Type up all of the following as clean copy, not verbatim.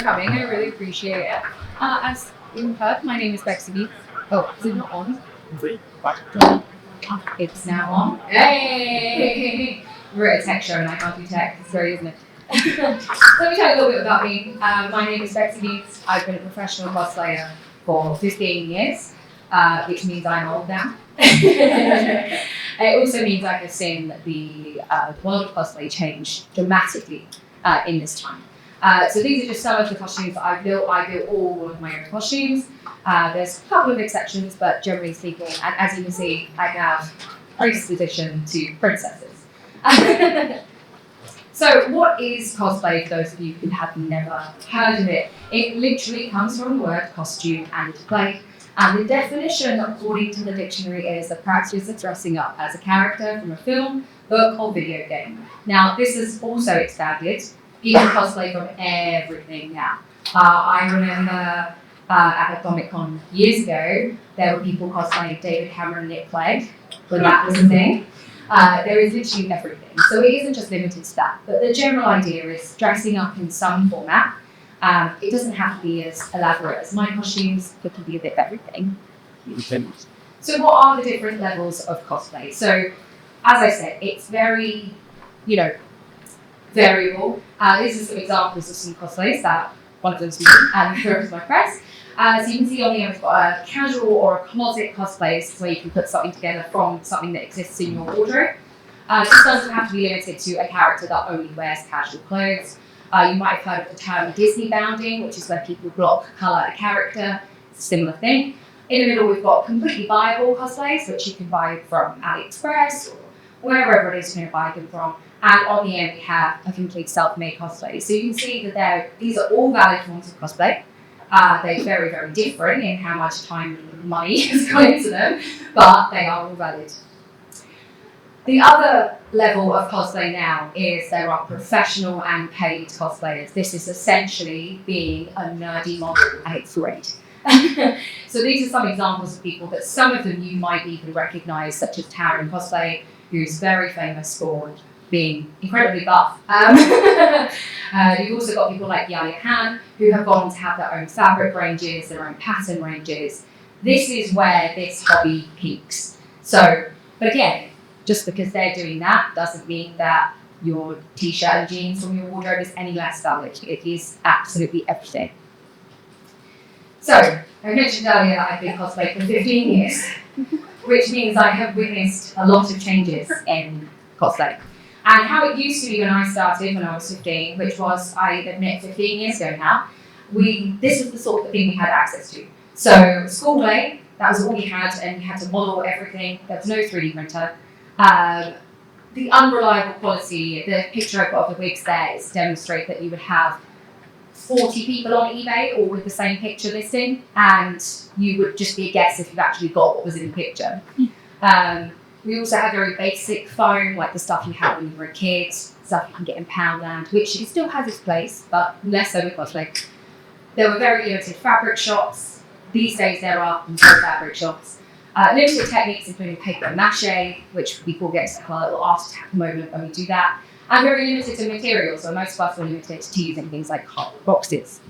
coming. I really appreciate it. As you heard, my name is BexiBeans. Oh, is it not on? It's now on. Hey! We're at a tech show and I can't do tech. It's great, isn't it? Let me tell you a little bit about me. My name is BexiBeans. I've been a professional cosplayer for 15 years, which means I'm old now. It also means I have seen the world of cosplay change dramatically in this time. So these are just some of the costumes that I built. I built all of my own costumes. There's a couple of exceptions, but generally speaking, and as you can see, I have predisposition to princesses. So what is cosplay, for those of you who have never heard of it? It literally comes from the word costume and play. And the definition, according to the dictionary, is the practice of dressing up as a character from a film, book, or video game. Now, this has also expanded. You can cosplay from everything now. I remember at a Comic-Con years ago, there were people cosplaying David Cameron Nick Clegg, when that was a thing. There is literally everything. So it isn't just limited to that. But the general idea is dressing up in some format. It doesn't have to be as elaborate as my costumes, but can be a bit of everything. So what are the different levels of cosplay? So, as I said, it's very, variable. These are some examples of some cosplays that one of them's me and the rest of my press. So you can see on here we've got a casual or a closet cosplays where you can put something together from something that exists in your wardrobe. This doesn't have to be limited to a character that only wears casual clothes. You might have heard of the term Disney bounding, which is where people block colour a character. It's a similar thing. In the middle, we've got completely buyable cosplays, which you can buy from AliExpress or wherever it is you're going to buy them from. And on the end, we have a complete self-made cosplay. So you can see that these are all valid forms of cosplay. They're very, very different in how much time and money is going into them, but they are all valid. The other level of cosplay now is there are professional and paid cosplayers. This is essentially being a nerdy model, and it's great. So these are some examples of people that some of them you might even recognise, such as Taryn Cosplay, who's very famous for being incredibly buff. You've also got people like Yaya Han, who have gone to have their own fabric ranges, their own pattern ranges. This is where this hobby peaks. So, but again, just because they're doing that doesn't mean that your t-shirt and jeans from your wardrobe is any less valid. It is absolutely everything. So, I mentioned earlier that I've been cosplaying for 15 years, which means I have witnessed a lot of changes in cosplay. And how it used to be when I started, when I was 15, which was, I admit, 15 years ago now, this was the sort of thing we had access to. So, school play, that was all we had, and you had to model everything. There was no 3D printer. The unreliable quality, the picture I've got of the wigs there is to demonstrate that you would have 40 people on eBay all with the same picture listing, and you would just be a guess if you've actually got what was in the picture. We also had very basic foam, like the stuff you had when you were a kid, stuff you can get in Poundland, which it still has its place, but less so with cosplay. There were very limited fabric shops. These days there are no fabric shops. Limited techniques including paper mache, which people get a little after moment when we do that, and very limited to materials, so most of us were limited to using things like cardboard boxes.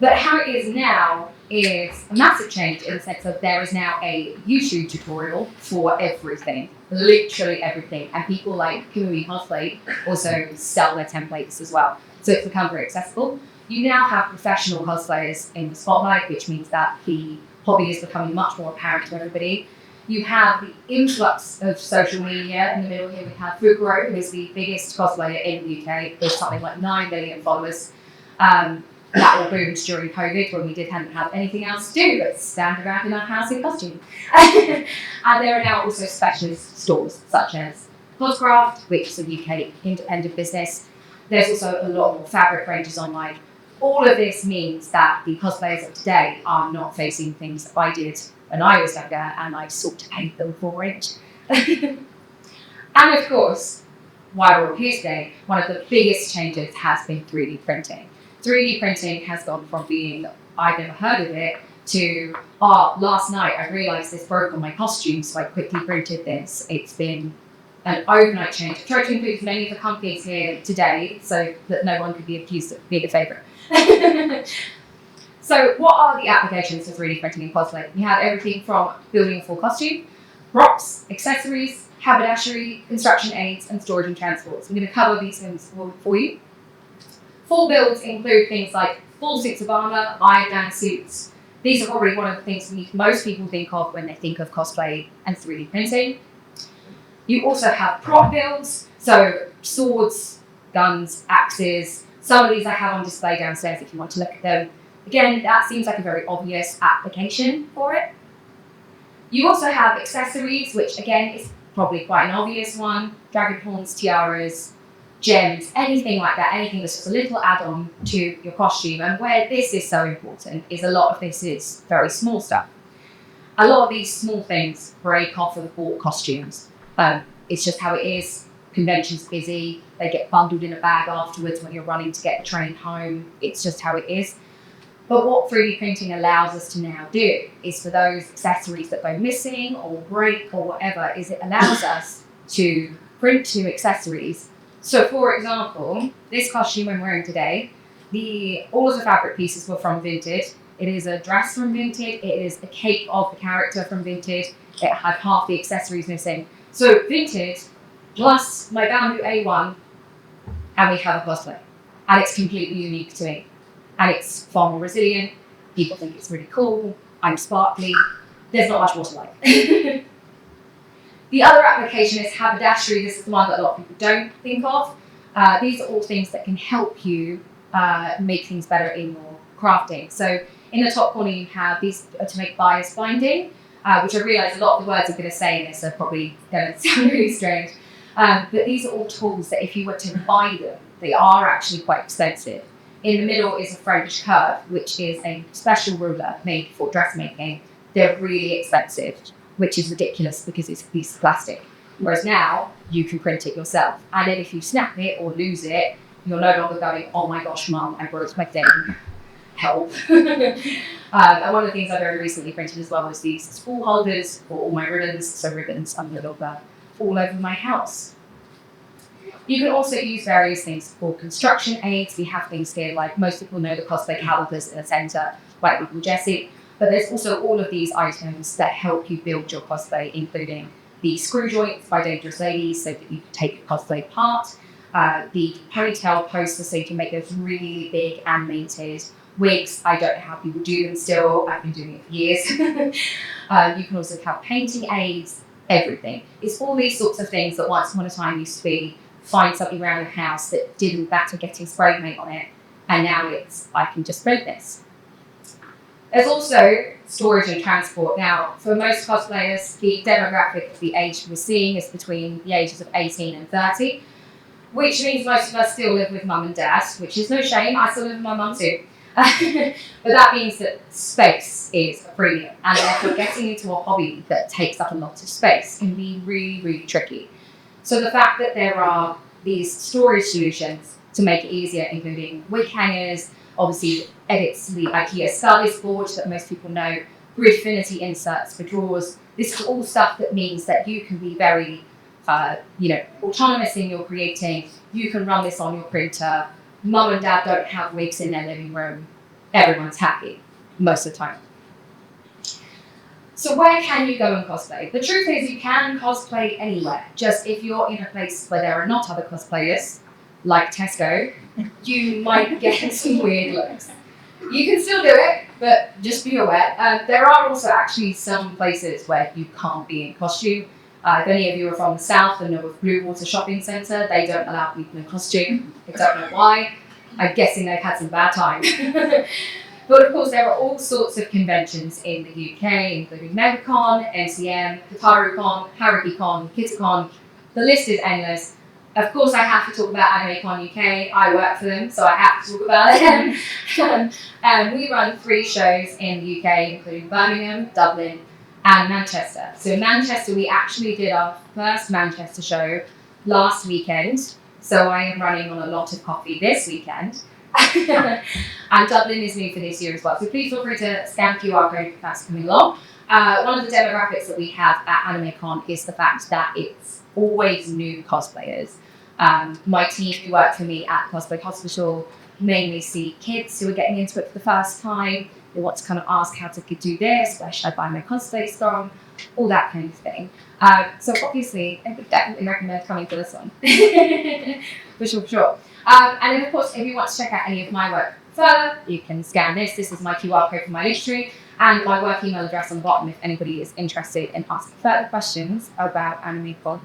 But how it is now is a massive change in the sense of there is now a YouTube tutorial for everything, literally everything, and people like Kumui Cosplay also sell their templates as well, so it's become very accessible. You now have professional cosplayers in the spotlight, which means that the hobby is becoming much more apparent to everybody. You have the influx of social media. In the middle here we have Fukuro, who is the biggest cosplayer in the UK with something like 9 million followers. That all boomed during COVID when we hadn't have anything else to do but stand around in our house in costume. And there are now also specialist stores such as Coscraft, which is a UK independent business. There's also a lot more fabric ranges online. All of this means that the cosplayers of today are not facing things that I did when I was younger and I sought to paint them for it. And of course, while we're all here today, one of the biggest changes has been 3D printing. 3D printing has gone from being, I've never heard of it, to, last night I realised this broke on my costume, so I quickly printed this. It's been an overnight change. I tried to include many of the companies here today so that no one could be accused of being a favourite. So what are the applications of 3D printing in cosplay? You have everything from building a full costume, props, accessories, haberdashery, construction aids, and storage and transport. So I'm going to cover these things for you. Full builds include things like full suits of armour, Iron Man suits. These are probably one of the things most people think of when they think of cosplay and 3D printing. You also have prop builds, so swords, guns, axes. Some of these I have on display downstairs if you want to look at them. Again, that seems like a very obvious application for it. You also have accessories, which again is probably quite an obvious one. Dragon horns, tiaras, gems, anything like that, anything that's just a little add-on to your costume. And where this is so important is a lot of this is very small stuff. A lot of these small things break off of the bought costumes. It's just how it is. Convention's busy. They get bundled in a bag afterwards when you're running to get the train home. It's just how it is. But what 3D printing allows us to now do is for those accessories that go missing or break or whatever, is it allows us to print new accessories. So for example, this costume I'm wearing today, all of the fabric pieces were from Vinted. It is a dress from Vinted. It is a cape of the character from Vinted. It had half the accessories missing. So Vinted plus my bamboo A1, and we have a cosplay. And it's completely unique to me. And it's far more resilient. People think it's really cool. I'm sparkly. There's not much more to like. The other application is haberdashery. This is the one that a lot of people don't think of. These are all things that can help you make things better in your crafting. So in the top corner, you have these to make bias binding, which I realise a lot of the words I'm going to say in this are probably going to sound really strange. But these are all tools that if you were to buy them, they are actually quite expensive. In the middle is a French curve, which is a special ruler made for dressmaking. They're really expensive, which is ridiculous because it's a piece of plastic. Whereas now, you can print it yourself. And then if you snap it or lose it, you're no longer going, oh my gosh, Mum, I broke my thing. Help. And one of the things I very recently printed as well was these spool holders for all my ribbons. So ribbons are no longer all over my house. You can also use various things for construction aids. We have things here like most people know the cosplay calipers in the centre, like Uncle Jessie. But there's also all of these items that help you build your cosplay, including the screw joints by Dangerous Ladies so that you can take your cosplay apart, the ponytail posters so you can make those really big animated wigs. I don't know how people do them still. I've been doing it for years. You can also have painting aids, everything. It's all these sorts of things that once upon a time used to be find something around the house that didn't matter getting spray paint on it, and now it's, I can just print this. There's also storage and transport. Now, for most cosplayers, the demographic of the age we're seeing is between the ages of 18 and 30, which means most of us still live with mum and dad, which is no shame. I still live with my mum too. But that means that space is a premium, and therefore getting into a hobby that takes up a lot of space can be really, really tricky. So the fact that there are these storage solutions to make it easier, including wig hangers, obviously edits the IKEA Stylist board that most people know, Gridfinity inserts for drawers. This is all stuff that means that you can be very, autonomous in your creating. You can run this on your printer. Mum and dad don't have wigs in their living room. Everyone's happy most of the time. So where can you go and cosplay? The truth is you can cosplay anywhere. Just if you're in a place where there are not other cosplayers, like Tesco, you might get some weird looks. You can still do it, but just be aware. There are also actually some places where you can't be in costume. If any of you are from the south and know of Blue Water Shopping Centre, they don't allow people in costume. I don't know why. I'm guessing they've had some bad times. But of course, there are all sorts of conventions in the UK, including MegaCon, MCM, KataruCon, HarakiCon, KitaCon. The list is endless. Of course, I have to talk about AnimeCon UK. I work for them, so I have to talk about it. And we run 3 shows in the UK, including Birmingham, Dublin, and Manchester. So in Manchester, we actually did our first Manchester show last weekend. So I am running on a lot of coffee this weekend. And Dublin is new for this year as well. So please feel free to scan QR code if that's coming along. One of the demographics that we have at AnimeCon is the fact that it's always new cosplayers. My team who work for me at Cosplay Hospital mainly see kids who are getting into it for the first time. They want to kind of ask how to do this, where should I buy my cosplays from, all that kind of thing. So obviously, I would definitely recommend coming to this one. For sure. And then of course, if you want to check out any of my work further, you can scan this. This is my QR code for my Linktree and my work email address on the bottom if anybody is interested in asking further questions about AnimeCon.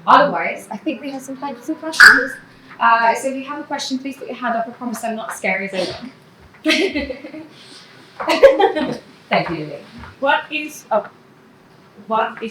Otherwise, I think we have some time for some questions. So if you have a question, please put your hand up. I promise I'm not scary as ever. Thank you, Lily. What is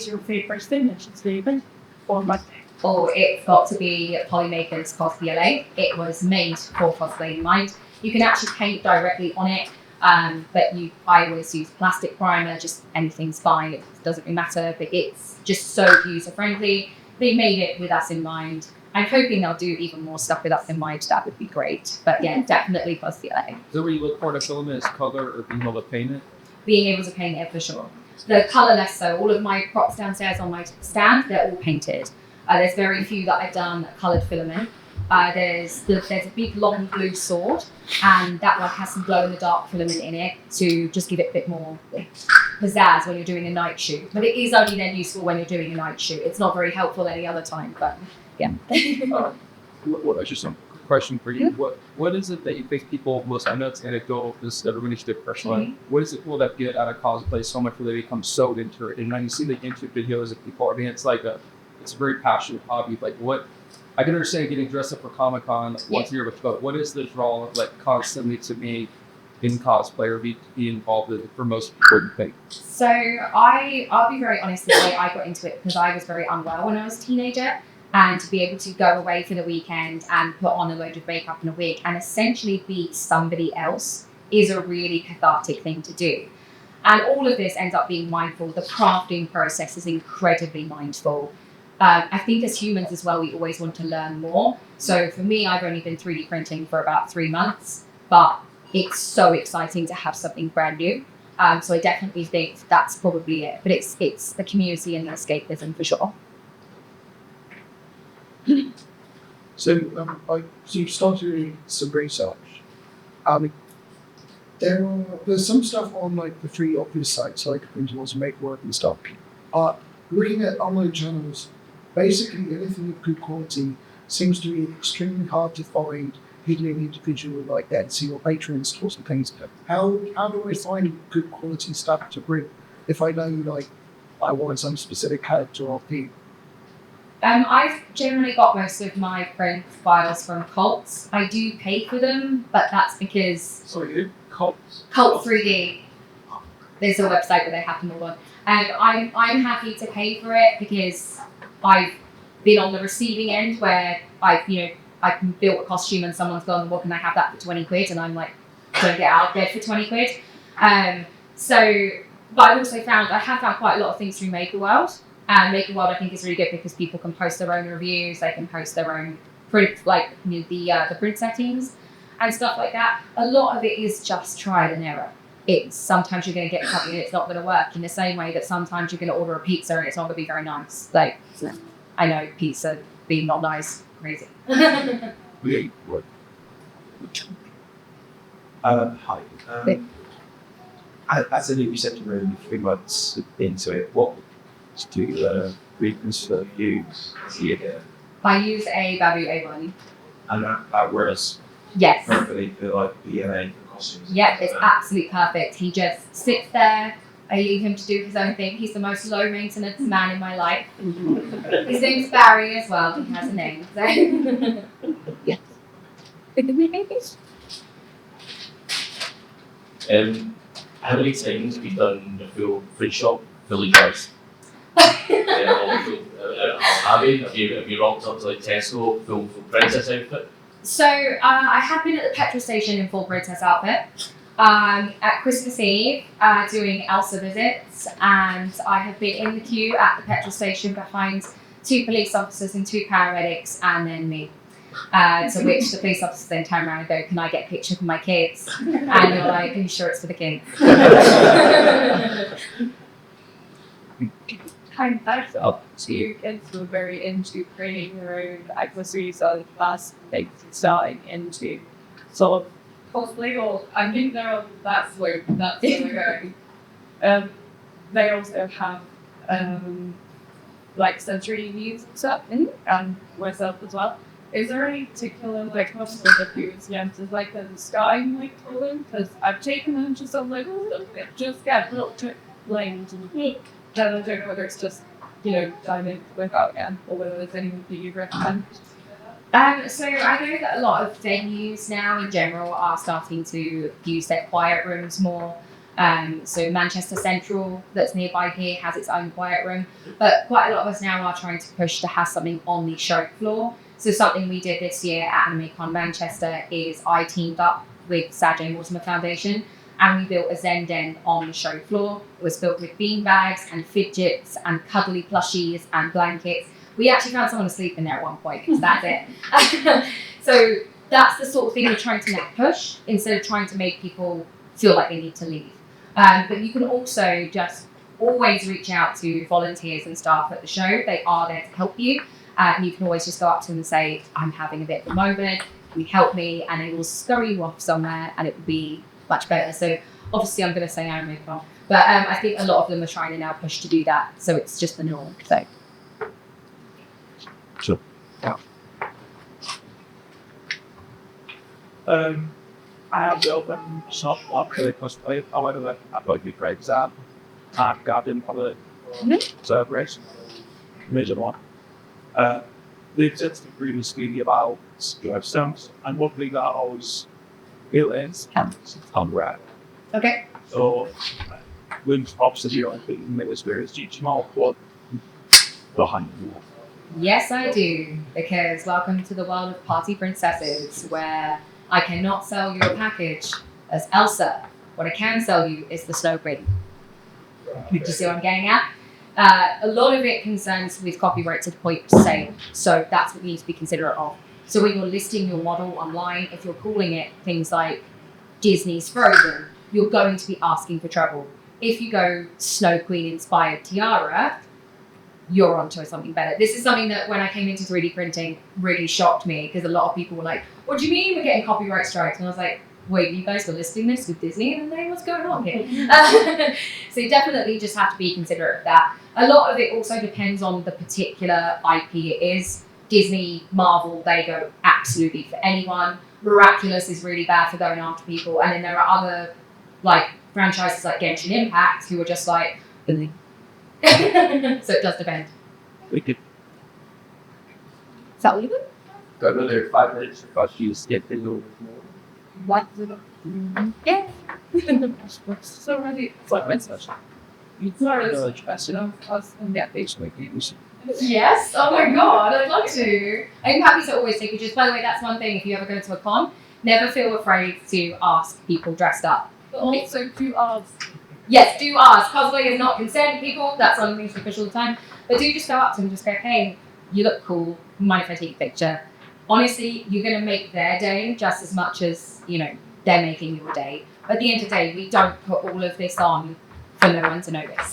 your favorite signature statement or what? Oh, it's got to be Polymaker's Cosplay LA. It was made for cosplay in mind. You can actually paint directly on it, but I always use plastic primer, just anything's fine, it doesn't really matter, but it's just so user-friendly. They made it with us in mind. I'm hoping they'll do even more stuff with us in mind. That would be great. But yeah, definitely Cosplay LA. So what you look for to filament is color or being able to paint it? Being able to paint it for sure. The colour less so. All of my props downstairs on my stand, they're all painted. There's very few that I've done coloured filament. There's a big long blue sword, and that one has some glow-in-the-dark filament in it to just give it a bit more pizzazz when you're doing a night shoot. But it is only then useful when you're doing a night shoot. It's not very helpful any other time, but yeah. What just some question for you? What is it that you think people most, I know it's anecdotal because everybody should do personally. What is it people that get out of cosplay so much where they become so into it? And when you see the YouTube videos of people, I mean, it's a very passionate hobby. Like what, I can understand getting dressed up for Comic-Con once a year, but what is the draw of like constantly to me in cosplay or be involved in it for most people, you think? So I'll be very honest, the way I got into it because I was very unwell when I was a teenager. And to be able to go away for the weekend and put on a load of makeup and a wig and essentially be somebody else is a really cathartic thing to do. And all of this ends up being mindful. The crafting process is incredibly mindful. I think as humans as well, we always want to learn more. So for me, I've only been 3D printing for about 3 months, but it's so exciting to have something brand new. So I definitely think that's probably it. But it's the community and the escapism for sure. So you started doing some research. There's some stuff on like the free Oculus sites, like Printals and Make Work and stuff. Looking at online channels, basically anything of good quality seems to be extremely hard to find hidden in individual like Etsy or Patreon stores and things. How do I find good quality stuff to bring if I know like I want some specific character or theme? I've generally got most of my print files from Cults. I do pay for them, but that's because... Sorry, Cults? Cult 3D. There's a website where they have them all on. And I'm happy to pay for it because I've been on the receiving end where I've built a costume and someone's gone, what can I have that for 20 quid? And I'm like, don't get out of bed for 20 quid. But I've also found, I have found quite a lot of things through Maker World. And Maker World I think is really good because people can post their own reviews, they can post their own print, the print settings and stuff like that. A lot of it is just trial and error. It's sometimes you're going to get something and it's not going to work in the same way that sometimes you're going to order a pizza and it's not going to be very nice. Like, I know pizza being not nice, crazy. Hi. As a new receptor room, 3 months into it, what do you weakness for you? I use a Babu A1. And that works Yes. perfectly for like BLA costumes. Yep, it's absolutely perfect. He just sits there. I leave him to do his own thing. He's the most low maintenance man in my life. His name's Barry as well. He has a name. So. Yes. How many times have you done the full print shop fully dressed? Have you rocked up to like Tesco full princess outfit? So I have been at the petrol station in full princess outfit. At Christmas Eve doing Elsa visits, and I have been in the queue at the petrol station behind 2 police officers and 2 paramedics and then me. To which the police officers then turn around and go, can I get a picture for my kids? And you're like, are you sure it's for the kids? I felt two kids were very into creating their own accessories and fast design into sort of cosplay, or I think that's where they're going. They also have like sensory needs and stuff, and myself as well. Is there any particular like cosplay that you experiences like the sky like color? Because I've taken them to some like just get a little bit blamed and then I don't know whether it's just diving without again or whether there's anything that you recommend. So I know that a lot of venues now in general are starting to use their quiet rooms more. So Manchester Central, that's nearby here, has its own quiet room. But quite a lot of us now are trying to push to have something on the show floor. So something we did this year at AnimeCon Manchester is I teamed up with Sanjay Mortimer Foundation and we built a Zen Den on the show floor. It was built with beanbags and fidgets and cuddly plushies and blankets. We actually found someone asleep in there at one point, because that's it. So that's the sort of thing we're trying to now push, instead of trying to make people feel like they need to leave. But you can also just always reach out to volunteers and staff at the show. They are there to help you. And you can always just go up to them and say, I'm having a bit of a moment, can you help me? And they will scurry you off somewhere and it will be much better. So obviously I'm going to say AnimeCon, but I think a lot of them are trying to now push to do that. So it's just the norm. So. Sure. Yeah. I have the open shop up for the cosplay. However, I've got a good great exam. I've got in for the celebration. Major one. The existing previously about stones, and what we got always aliens and RepRap. Okay. So, when obviously you're in the experience, teach them all what behind the wall. Yes, I do, because welcome to the world of party princesses, where I cannot sell you a package as Elsa. What I can sell you is the snow queen. Do you see what I'm getting at? A lot of it concerns with copyright to the point of sale, so that's what you need to be considerate of. So when you're listing your model online, if you're calling it things like Disney's Frozen, you're going to be asking for trouble. If you go Snow Queen inspired tiara, you're onto something better. This is something that when I came into 3D printing really shocked me, because a lot of people were like, what do you mean we're getting copyright strikes? And I was like, wait, you guys are listing this with Disney? And then what's going on here? So you definitely just have to be considerate of that. A lot of it also depends on the particular IP it is. Disney, Marvel, they go absolutely for anyone. Miraculous is really bad for going after people. And then there are other like franchises like Genshin Impact who are just like, so it does depend. We could Is that all you got? go another 5 minutes because you skipped a little bit more. What? Yeah. So ready. It's like my session. You started the question of us and that page like you should. Yes. Oh my god, I'd love to. I'm happy to always take pictures. By the way, that's one thing. If you ever go to a con, never feel afraid to ask people dressed up. But also to ask. Yes, do ask. Cosplay is not consent, people. That's one of the things we push all the time. But do just go up to them and just go, hey, you look cool. Mind if I take a picture? Honestly, you're going to make their day just as much as, they're making your day. At the end of the day, we don't put all of this on for no one to notice.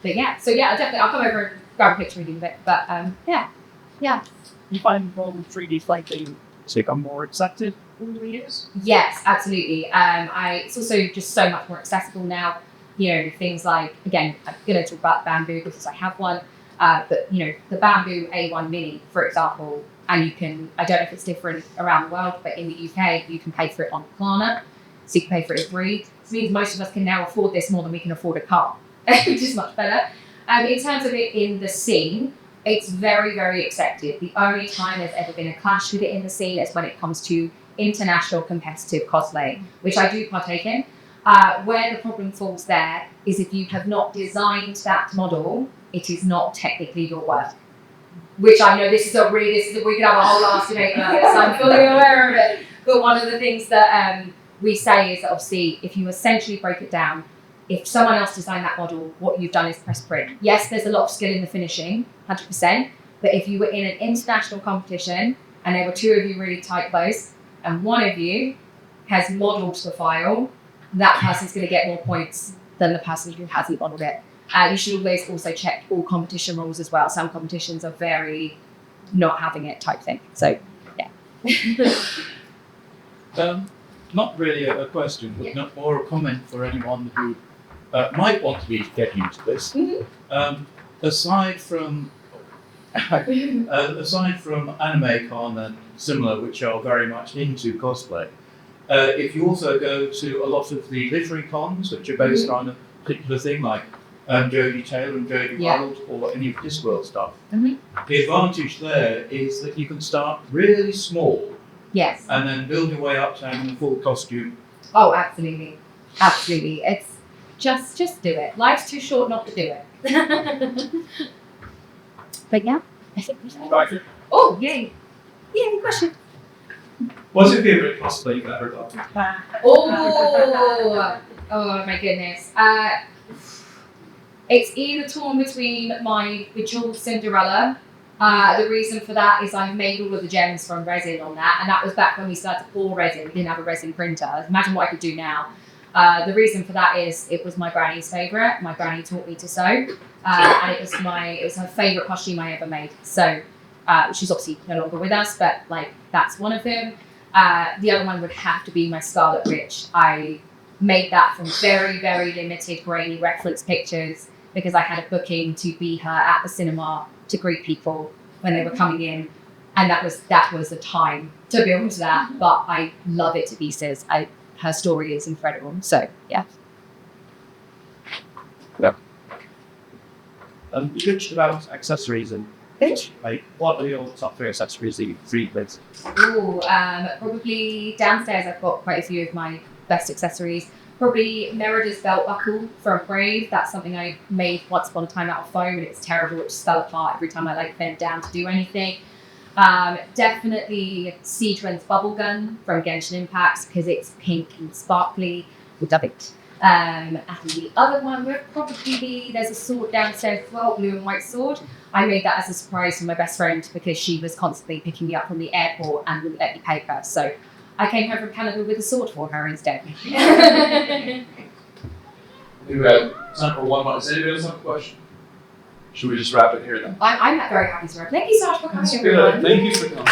But yeah, so yeah, definitely, I'll come over and grab a picture with you in a bit. But yeah. You find more 3D slightly become more accepted over the years? Yes, absolutely. It's also just so much more accessible now. Things like, again, I'm going to talk about bamboo because I have one. But the bamboo A1 Mini, for example, and you can, I don't know if it's different around the world, but in the UK, you can pay for it on Klarna. So you can pay for it in free. This means most of us can now afford this more than we can afford a car, which is much better. In terms of it in the scene, it's very, very accepted. The only time there's ever been a clash with it in the scene is when it comes to international competitive cosplay, which I do partake in. Where the problem falls there is if you have not designed that model, it is not technically your work. Which I know we could have a whole last debate about this, I'm fully aware of it. But one of the things that we say is that obviously if you essentially break it down, if someone else designed that model, what you've done is press print. Yes, there's a lot of skill in the finishing, 100%, But if you were in an international competition and there were two of you really tight close, and one of you has modelled the file, that person's going to get more points than the person who hasn't modelled it. You should always also check all competition rules as well. Some competitions are very not having it type thing. So, yeah. Not really a question, but not more a comment for anyone who might want to be getting into this. Aside from AnimeCon and similar, which are very much into cosplay, if you also go to a lot of the literary cons, which are based on a particular thing, like Jodie Taylor and Jodie Wild, or any of Discworld stuff, the advantage there is that you can start really small. Yes. And then build your way up to having a full costume. Oh, absolutely. Absolutely. It's just do it. Life's too short not to do it. But yeah, I think we should. Oh, yay. Yeah, any question? What's your favourite cosplay you've ever done? Oh my goodness. It's either torn between my Bejeweled Cinderella. The reason for that is I made all of the gems from resin on that, and that was back when we started to pour resin. We didn't have a resin printer. Imagine what I could do now. The reason for that is it was my granny's favourite. My granny taught me to sew, and it was her favourite costume I ever made. So she's obviously no longer with us, but like that's one of them. The other one would have to be my Scarlet Witch. I made that from very, very limited grainy reference pictures because I had a booking to be her at the cinema to greet people when they were coming in, and that was the time to build that. But I love it to pieces. Her story is incredible. So yeah. You mentioned about accessories and like what are your top 3 accessories that you treat with? Probably downstairs I've got quite a few of my best accessories. Probably Merida's belt buckle from Brave. That's something I made once upon a time out of foam, and it's terrible. It just fell apart every time I bent down to do anything. Definitely Siegren's bubble gun from Genshin Impact because it's pink and sparkly. We love it. And the other one would probably be, there's a sword downstairs as well, blue and white sword. I made that as a surprise for my best friend because she was constantly picking me up from the airport and wouldn't let me pay her. So I came home from Canada with a sword for her instead. Time for one more. Does anybody else have a question? Should we just wrap it here then? I'm very happy to wrap. Thank you so much for coming, everyone. Thank you for coming.